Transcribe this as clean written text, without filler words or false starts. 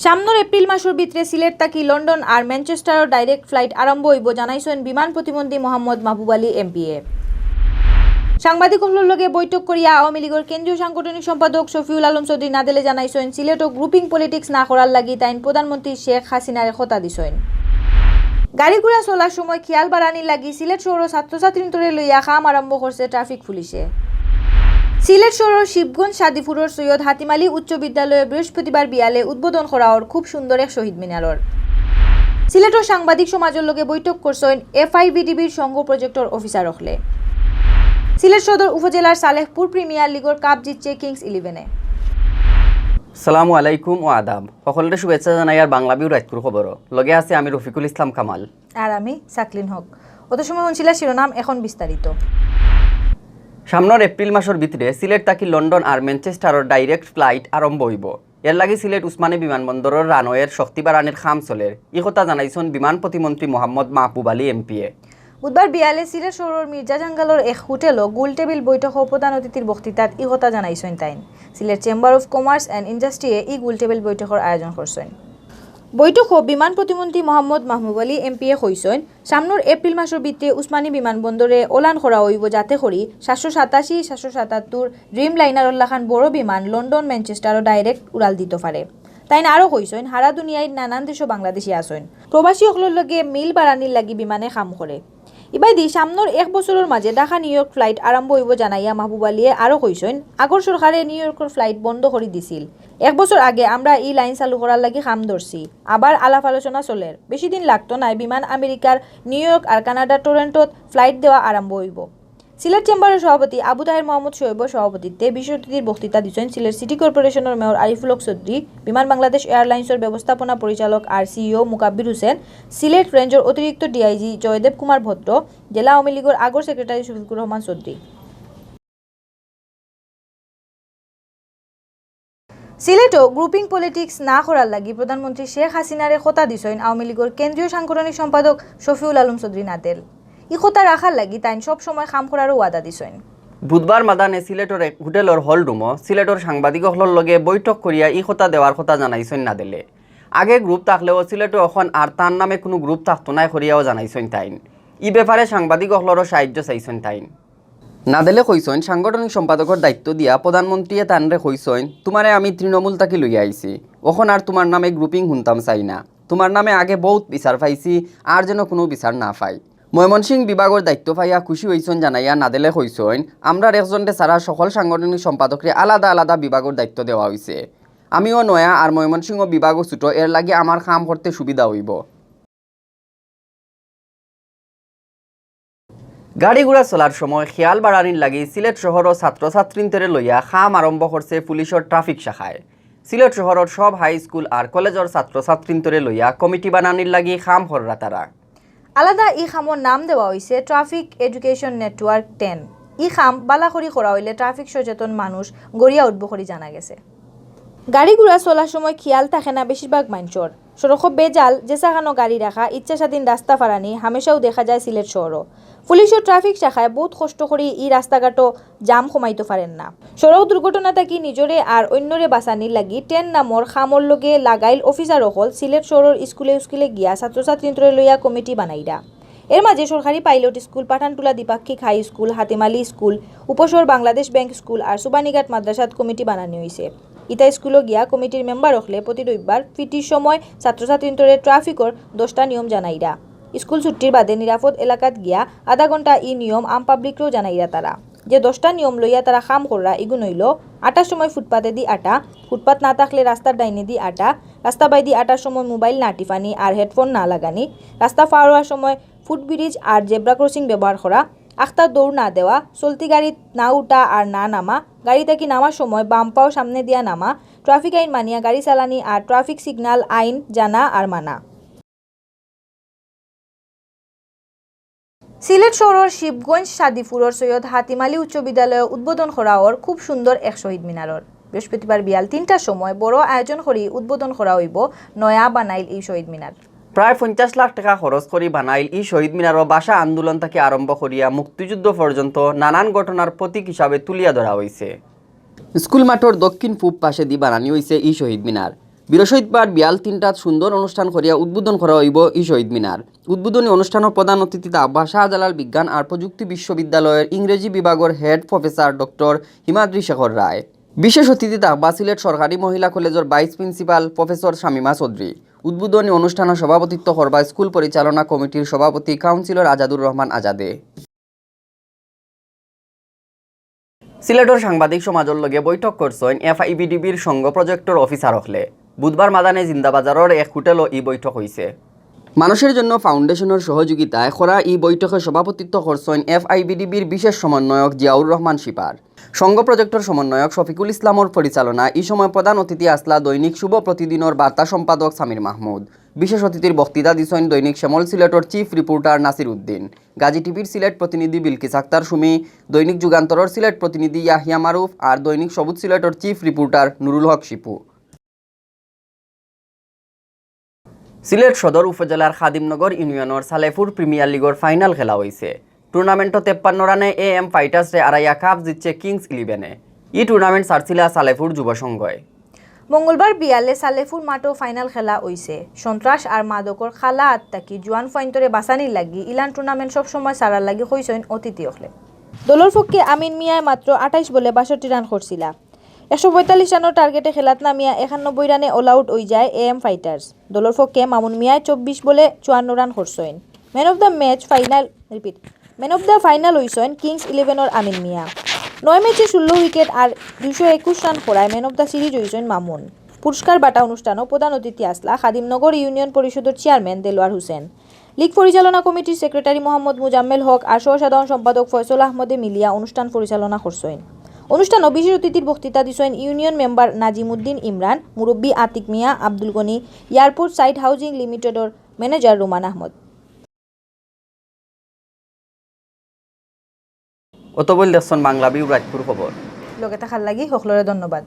সামনের এপ্রিল মাসের ভিতরে সিলেট থাকি লন্ডন আর ম্যানচেস্টারের ডাইরেক্ট ফ্লাইট আরম্ভ হইব জানাইছেন বিমান প্রতিমন্ত্রী মোহাম্মদ মাহবুব আলী এমপিএ। সাংবাদিকদের লগে বৈঠক করিয়া আওয়ামী লীগের কেন্দ্রীয় সাংগঠনিক সম্পাদক শফিউল আলম চৌধুরী নাদেলে জানাইছেন সিলেটও গ্রুপিং পলিটিক্স না করার লাগি তাইন প্রধানমন্ত্রী শেখ হাসিনারে কথা দিছেন। গাড়ি ঘোড়া চলার সময় খেয়াল বাড়ানির লাগি সিলেট শহরের ছাত্রছাত্রীদের লইয়া কাম আরম্ভ করছে ট্রাফিক পুলিশে। সিলেট শহরের শিবগঞ্জ সাদিপুরের সৈয়দ হাতিম আলী উচ্চ বিদ্যালয়ে বৃহস্পতিবার বিয়ালে উদ্বোধন করার খুব সুন্দর এক শহীদ মিনারর। সিলেটের সাংবাদিক সমাজের লগে বৈঠক করছেন এফআইবিডিবির সংঘ প্রজেক্টর অফিসার হলে। সিলেট সদর উপজেলার সালেহপুর প্রিমিয়ার লিগের কাপ জিতছে কিংস 11-এ। আসসালামু আলাইকুম ও আদাব। সকলকে শুভেচ্ছা জানাই আর বাংলাভিউ রাজপুর খবর লগে আছে আমি রফিকুল ইসলাম কামাল আর আমি সাকলিন হক। অত সময় শুনছিলা শিরোনাম, এখন বিস্তারিত। সামনের এপ্রিল মাসের ভিতরে সিলেট থাকি লন্ডন আর ম্যানচেস্টারের ডাইরেক্ট ফ্লাইট আরম্ভ হইব। এর লাগি সিলেট উসমানী বিমানবন্দরের রানওয়ের শক্তি বাড়ানির খাম চলের এই কথা জানাইছেন বিমান প্রতিমন্ত্রী মোহাম্মদ মাহবুব আলী এমপিএ। বুধবার বিয়ালে সিলেট শহরের মির্জা জাঙ্গালোর এক হোটেলও গোল টেবিল বৈঠক ও প্রধান অতিথির বক্তৃতাত এই কথা জানাইছেন তাইন। Sylhet chamber of commerce and ইন্ডাস্ট্রিয়ে এই গোল টেবিল বৈঠকের আয়োজন করছেন। বৈঠক বিমান প্রতিমন্ত্রী মোহাম্মদ মাহবুব আলী এমপিএ কইছেন সামনের এপ্রিল মাসের ভিতরে উসমানী বিমানবন্দরে ওলান করা হইব যাতে করি 787, 777 ড্রিম লাইনার খান বড় বিমান লন্ডন ম্যানচেস্টারও ডাইরেক্ট উড়াল দিতে পারে। তাইন আরও কইছেন সারা দুনিয়ায় নানান দেশও বাংলাদেশি আছেন প্রবাসী সকলের লগে মিল বাড়ানির লাগি বিমানে কাম করে। ইবাইদি সামনের এক বছরের মাঝে ঢাকা নিউ ইয়র্ক ফ্লাইট আরম্ভ হইব জানাইয়া মাহবুব আলীয়ে আরও কইছেন আগর সরকারে নিউ ইয়র্কের ফ্লাইট বন্ধ করে দিছিল। এক বছর আগে আমরা এই লাইন চালু করার লাগি কাম ধরছি, আবার আলাপ আলোচনা চলের। বেশি দিন লাগতো না বিমান আমেরিকার নিউ ইয়র্ক আর কানাডার টরেন্টোত ফ্লাইট দেওয়া আরম্ভ হইব। সিলেট চেম্বারের সভাপতি আবু তাহের মোহাম্মদ শোয়েবের সভাপতিত্বে বিশেষ অতিথির বক্তৃতা দিচ্ছেন সিলেট সিটি কর্পোরেশনের মেয়র আরিফুল হক চৌধুরী, বিমান বাংলাদেশ এয়ারলাইন্সের ব্যবস্থাপনা পরিচালক আর সিইও মুকাব্বির হোসেন, সিলেট রেঞ্জের অতিরিক্ত ডিআইজি জয়দেব কুমার ভদ্র, জেলা আওয়ামী লীগের আগর সেক্রেটারি শফিকুর রহমান চৌধুরী। সিলেটও গ্রুপিং পলিটিক্স না করার লাগি প্রধানমন্ত্রী শেখ হাসিনারে কথা দিছেন আওয়ামী লীগের কেন্দ্রীয় সাংগঠনিক সম্পাদক শফিউল আলম চৌধুরী নাদেল। এই কথা রাখার লাগি তাই সব সময় কাম করারও ওয়াদা দিছেন। বুধবার মাদানে সিলেটের এক হোটেলের হল রুমও সিলেটের সাংবাদিকসকলের লগে বৈঠক করিয়া এই কথা দেওয়ার কথা জানাইছেন নাদেলে। আগে গ্রুপ থাকলেও সিলেটে এখন আর তার নামে কোনো গ্রুপ থাকতো না করিয়াও জানাইছেন তাইন। এই ব্যাপারে সাংবাদিকসকলেরও সাহায্য চাইছেন তাইন। নাদেলে কইছেন সাংগঠনিক সম্পাদকের দায়িত্ব দিয়া প্রধানমন্ত্রীয়ে তানরে কইছেন তোমারে আমি তৃণমূল তাকি লইয়া আইছি, এখন আর তোমার নামে গ্রুপিং শুনতাম চাই না। তোমার নামে আগে বহুত বিচার পাইছি, আর যেন কোনো বিচার না পাই। ময়মনসিংহ বিভাগের দায়িত্ব পাইয়া খুশি হইছেন জানাইয়া নাদেলে কইছেন আমরা একজনকে ছাড়া সকল সাংগঠনিক সম্পাদকরে আলাদা আলাদা বিভাগের দায়িত্ব দেওয়া হয়েছে। আমিও নয়া আর ময়মনসিংহ বিভাগও ছুটো, এর লাগে আমার কাম করতে সুবিধা হইব। গাড়ি ঘোড়া চলার সময় খেয়াল বাড়ানির লাগি সিলেট শহরের ছাত্রছাত্রীদের লইয়া কাম আরম্ভ করছে পুলিশের ট্রাফিক শাখায়। সিলেট শহরের সব হাই স্কুল আর কলেজের ছাত্রছাত্রীদের লইয়া কমিটি বানানির লাগি কাম কররা তারা। আলাদা ই খামর নাম দেওয়া হয়েছে ট্রাফিক এডুকেশন নেটওয়ার্ক 10। ই খাম বালাখড়ি করা হইলে ট্রাফিক সচেতন মানুষ গড়িয়া উঠব করি জানা গেছে। গাড়ি ঘোড়া চলার সময় খেয়াল থাকে না বেশিরভাগ মানুষের। সড়ক বেজাল যেসাখানো গাড়ি রাখা, ইচ্ছা স্বাধীন রাস্তা ফারানি হামেশাও দেখা যায় সিলেট শহরও। পুলিশের ট্রাফিক শাখায় বহুত কষ্ট করি এই রাস্তাঘাটও জাম কমাইতে পারেন না। সড়ক দুর্ঘটনা থাকি নিজরে আর অন্যরে বাঁচানির লাগি 10 নামর খামর লগে লাগাইল অফিসার হল সিলেট শহরের স্কুলে গিয়া ছাত্রছাত্রীদের লইয়া কমিটি বানাইরা। এর মাঝে সরকারি পাইলট স্কুল, পাঠানটুলা দ্বিপাক্ষিক high school, Hatimali school, Upashahar Bangladesh bank school আর সুবানীঘাট মাদ্রাসাত কমিটি বানানো হয়েছে। ইতা স্কুলে গিয়া কমিটির মেম্বার হলে প্রতি রবিবার পিটির সময় ছাত্রছাত্রীদের ট্রাফিকর 10টা নিয়ম জানাইরা। স্কুল ছুটির বাদে নিরাপদ এলাকাত গিয়া আধা ঘন্টা ই নিয়ম আম পাবলিকরেও জানাইরা তারা। যে 10টা নিয়ম লইয়া তারা কাম কররা এগুন হইল 8টার সময় ফুটপাতে দি আটা, ফুটপাত না থাকলে রাস্তার ডাইনে দি আটা, রাস্তা বাইদি 8টার সময় মোবাইল না টিফানি আর হেডফোন না লাগানি, রাস্তা পার হওয়ার সময় ফুটব্রিজ আর জেব্রা ক্রসিং ব্যবহার করা, আখতার দৌড় না দেওয়া, চলতি গাড়ি না উঠা আর না নামা, গাড়ি থেকে নামার সময় বাম পাও সামনে দিয়া নামা, ট্রাফিক আইন মানিয়া গাড়ি চালানি আর ট্রাফিক সিগন্যাল আইন জানা আর মানা। সিলেট শহরের শিবগঞ্জ সাদিপুরের সৈয়দ হাতিম আলী উচ্চ বিদ্যালয়ে উদ্বোধন করা হওয়ার খুব সুন্দর এক শহীদ মিনারর। বৃহস্পতিবার বিয়াল 3টার সময় বড় আয়োজন করি উদ্বোধন করা হইব নয়া বানাইল এই শহীদ মিনার। প্রায় 50 লাখ টাকা খরচ করে বানাইল এই শহীদ মিনারও ভাষা আন্দোলন থেকে আরম্ভ করিয়া মুক্তিযুদ্ধ পর্যন্ত নানান ঘটনার প্রতীক হিসাবে তুলিয়া ধরা হয়েছে। স্কুল মাঠের দক্ষিণ পূব পাশে দি বানানি হয়েছে এই শহীদ মিনার। বৃহস্পতিবার বিয়াল 3টাত সুন্দর অনুষ্ঠান করিয়া উদ্বোধন করা হইব এই শহীদ মিনার। উদ্বোধনী অনুষ্ঠানের প্রধান অতিথি থাকবা শাহজালাল বিজ্ঞান আর প্রযুক্তি বিশ্ববিদ্যালয়ের ইংরেজি বিভাগের head professor doctor Himadri Shekhar Roy. বিশেষ অতিথি থাকবা সিলেট সরকারি মহিলা কলেজের vice principal professor Shamima Chowdhury. উদ্বোধনী অনুষ্ঠানে সভাপতিত্ব করবা স্কুল পরিচালনা কমিটির সভাপতি কাউন্সিলর আজাদুর রহমান আজাদে। সিলেটর সাংবাদিক সমাজের লগে বৈঠক করছেন FIBDBর সংঘ প্রজেক্টর অফিসার হলে। বুধবার মাদানে জিন্দাবাজারের এক হোটেলও এই বৈঠক হয়েছে। মানুষের জন্য ফাউন্ডেশনের সহযোগিতায় খরা এই বৈঠকে সভাপতিত্ব করছেন FIBDBর বিশেষ সমন্বয়ক জিয়াউর রহমান শিপার। সংঘ প্রজেক্টর সমন্বয়ক শফিকুল ইসলামর পরিচালনা এই সময় প্রধান অতিথি আসলা দৈনিক শুভ প্রতিদিনের বার্তা সম্পাদক সামির মাহমুদ। বিশেষ অতিথির বক্তৃতা দিছেন দৈনিক শ্যামল সিলেটর চিফ রিপোর্টার নাসির উদ্দিন, গাজী টিভির সিলেট প্রতিনিধি বিলকিস আক্তার সুমি, দৈনিক যুগান্তরের সিলেট প্রতিনিধি ইয়াহিয়া মারুফ আর দৈনিক সবুজ সিলেটর চিফ রিপোর্টার নুরুল হক শিপু। সিলেট সদর উপজেলার খাদিমনগর ইউনিয়নের সালেপুর প্রিমিয়ার লিগের ফাইনাল খেলা হয়েছে। টুর্নামেন্টে 53 রানে AM ফাইটার্সে আড়াইয়া কাপ জিতছে কিংস 11-এ। এই টুর্নামেন্ট সারছিলা সালেপুর যুব সংঘয়। মঙ্গলবার বিয়ালে সালেফুর মাঠও ফাইনাল খেলা হইছে। সন্ত্রাস আর মাদকর খালা আত্মাকি জোয়ান পয়েন্টরে বাঁচানির লাগি ইলান টুর্নামেন্ট সবসময় সারার লাগি হইছেন অতিথি হলে। দলের পক্ষে আমিন মিয়ায় মাত্র 28 বলে 62 রান করছিলা। 145 রানের টার্গেটে খেলাত নামিয়া 91 রানে অল আউট হয়ে যায় AM ফাইটার্স। দলের পক্ষে মামুন মিয়ায় 24 বলে 54 রান করছেন। ম্যান অফ দ্য ফাইনাল হইছেন কিংস 11-এর আমিন মিয়া। 9 ম্যাচে 16 উইকেট আর 221 রান করায় ম্যান অফ দ্য সিরিজ হইছেন মামুন। পুরস্কার বাটা অনুষ্ঠানও প্রধান অতিথি আসলা খাদিমনগর ইউনিয়ন পরিষদের চেয়ারম্যান দেলোয়ার হোসেন, লীগ পরিচালনা কমিটির সেক্রেটারি মোহাম্মদ মুজাম্মেল হক আর সহসাধারণ সম্পাদক ফয়সল আহমদে মিলিয়া অনুষ্ঠান পরিচালনা করছেন। অনুষ্ঠানে বিশেষ অতিথির বক্তৃতা দিছেন ইউনিয়ন মেম্বার নাজিমুদ্দিন ইমরান, মুরব্বী Atik Mia, Abdul Gani, airport site housing লিমিটেডের ম্যানেজার রুমান আহমদ। অতবল দেখছেন বাংলাভিউ রাজপুর খবর। লগে থাকার লাগি সকলরে ধন্যবাদ।